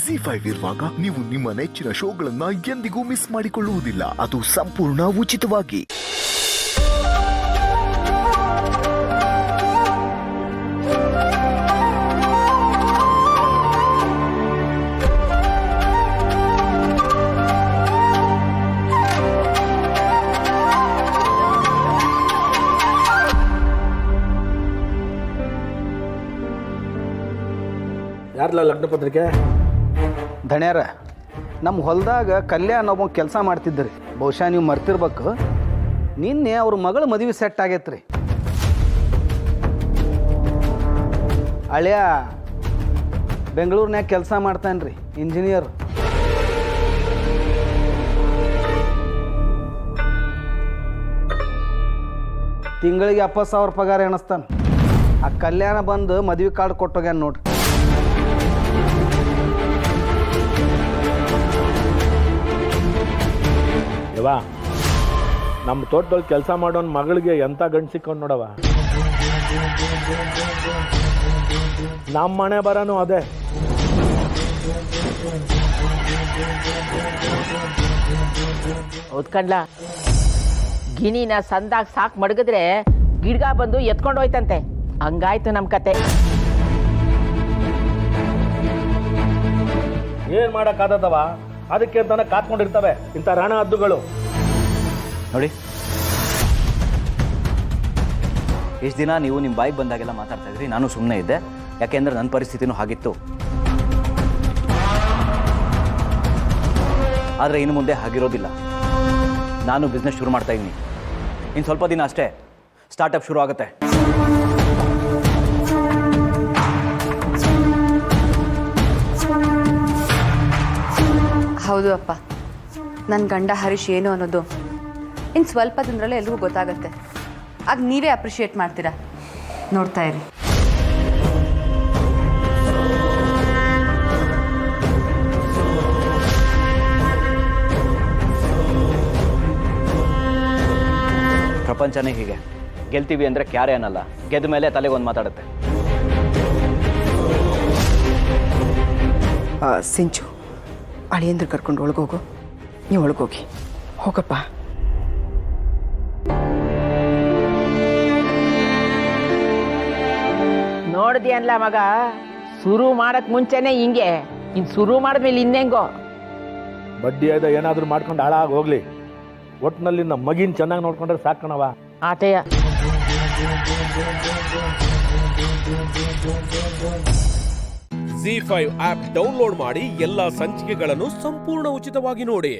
ZEE5 ಇರುವಾಗ ನೀವು ನಿಮ್ಮ ನೆಚ್ಚಿನ ಶೋಗಳನ್ನ ಎಂದಿಗೂ ಮಿಸ್ ಮಾಡಿಕೊಳ್ಳುವುದಿಲ್ಲ. ಅದು ಸಂಪೂರ್ಣ ಉಚಿತವಾಗಿ. ಯಾರಲ್ಲ ಲಗ್ನ ಪತ್ರಿಕೆ? ದಣ್ಯಾರ, ನಮ್ಮ ಹೊಲದಾಗ ಕಲ್ಯಾಣ ಒಬ್ಬ ಕೆಲಸ ಮಾಡ್ತಿದ್ರಿ. ಬಹುಶಃ ನೀವು ಮರ್ತಿರ್ಬೇಕು. ನಿನ್ನೆ ಅವ್ರ ಮಗಳ ಮದುವೆ ಸೆಟ್ ಆಗೈತ್ರಿ. ಹಳೆಯ ಬೆಂಗಳೂರಿನಾಗ ಕೆಲಸ ಮಾಡ್ತಾನ್ರಿ, ಇಂಜಿನಿಯರ್. ತಿಂಗಳಿಗೆ 70,000 ಪಗಾರ ಎಣಿಸ್ತಾನೆ. ಆ ಕಲ್ಯಾಣ ಬಂದು ಮದುವೆ ಕಾರ್ಡ್ ಕೊಟ್ಟೋಗ್ಯಾನ ನೋಡ್ರಿ. ಯವ್ವ, ನಮ್ಮ ತೋಟದಲ್ಲಿ ಕೆಲಸ ಮಾಡೋನ್ ಮಗಳಿಗೆ ಎಂಥ ಗಂಡು ಸಿಕ್ಕೊಂಡು ನೋಡವ. ನಮ್ಮ ಮನೆ ಬರೋನು ಅದೇ. ಹೌದ್ಕಂಡ್ಲ, ಗಿಣಿನ ಸಂದಾಗ ಸಾಕು ಮಡಗಿದ್ರೆ ಗಿಡ್ಗ ಬಂದು ಎತ್ಕೊಂಡು ಹೋಯ್ತಂತೆ. ಹಂಗಾಯ್ತು ನಮ್ಮ ಕತೆ. ಏನು ಮಾಡೋಕ್ಕಾದವ? ಅದಕ್ಕೆ ಅಂತಾನೆ ಕಾತ್ಕೊಂಡಿರ್ತವೆ ಇಂಥ ರಾಣ ಹದ್ದುಗಳು. ನೋಡಿ, ಇಷ್ಟು ದಿನ ನೀವು ನಿಮ್ಮ ಬಾಯಿಗೆ ಬಂದಾಗೆಲ್ಲ ಮಾತಾಡ್ತಾ ಇದ್ರಿ, ನಾನು ಸುಮ್ಮನೆ ಇದ್ದೆ. ಯಾಕೆಂದರೆ ನನ್ನ ಪರಿಸ್ಥಿತಿನೂ ಹಾಗಿತ್ತು. ಆದರೆ ಇನ್ನು ಮುಂದೆ ಹಾಗಿರೋದಿಲ್ಲ. ನಾನು ಬಿಸ್ನೆಸ್ ಶುರು ಮಾಡ್ತಾ ಇದ್ದೀನಿ. ಇನ್ನು ಸ್ವಲ್ಪ ದಿನ ಅಷ್ಟೇ ಸ್ಟಾರ್ಟಪ್ ಶುರು ಆಗುತ್ತೆ. ಹೌದು ಅಪ್ಪ, ನನ್ನ ಗಂಡ ಹರೀಶ್ ಏನು ಅನ್ನೋದು ಇನ್ನು ಸ್ವಲ್ಪ ದಿನದಲ್ಲೇ ಎಲ್ರಿಗೂ ಗೊತ್ತಾಗತ್ತೆ. ಆಗ ನೀವೇ ಅಪ್ರಿಷಿಯೇಟ್ ಮಾಡ್ತೀರಾ. ನೋಡ್ತಾ ಇರಿ. ಪ್ರಪಂಚನೇ ಹೀಗೆ. ಗೆಲ್ತೀವಿ ಅಂದರೆ ಕ್ಯಾರೆ ಅನ್ನಲ್ಲ, ಗೆದ್ದ ಮೇಲೆ ತಲೆಗೆ ಒಂದು ಮಾತಾಡುತ್ತೆ. ಸಿಂಚು, ಅಳಿಯಂದ್ರೆ ಕರ್ಕೊಂಡು ಒಳಗೋಗು. ನೀವು ಒಳಗೋಗಿ ಹೋಗಪ್ಪ. ನೋಡ್ದಿ ಅನ್ಲ ಮಗ, ಶುರು ಮಾಡಕ್ ಮುಂಚೆನೆ ಹಿಂಗೆ, ಇನ್ ಶುರು ಮಾಡಿದ್ಮೇಲೆ ಇನ್ನೆಂಗೋ. ಬಡ್ಡಿ ಆಯ್ದ ಏನಾದರೂ ಮಾಡ್ಕೊಂಡು ಹಾಳಾಗಿ ಹೋಗ್ಲಿ. ಒಟ್ಟಿನಲ್ಲಿ ನಮ್ಮ ಮಗಿನ ಚೆನ್ನಾಗಿ ನೋಡ್ಕೊಂಡ್ರೆ ಸಾಕಣವ. ಆತೆಯ ZEE5 ಆಪ್ ಡೌನ್ಲೋಡ್ ಮಾಡಿ ಎಲ್ಲಾ ಸಂಚಿಕೆಗಳನ್ನು ಸಂಪೂರ್ಣ ಉಚಿತವಾಗಿ ನೋಡಿ.